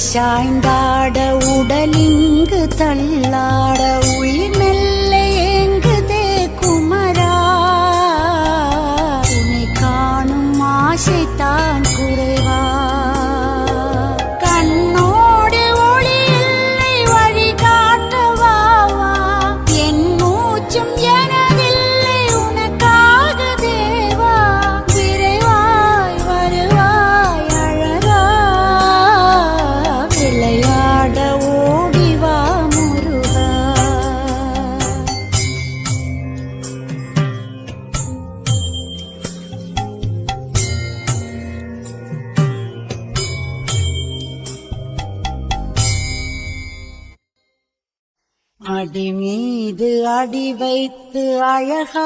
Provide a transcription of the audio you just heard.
சாய்ந்தாட உடலிங்கு தள்ளாட உயிர் மெல்ல ஏங்குதே குமரா உன்னை காணும் ஆசைத்தான் குறைவா கண்ணோடு ஒளி இல்லை வழி காட்டவாவா என் மூச்சும் எனதில்லை உனக்காக தேவா விரைவாய் வருவாய் அழகா விளையாட ஓடிவா முருகா அடி மீது அடி வைத்து அழகா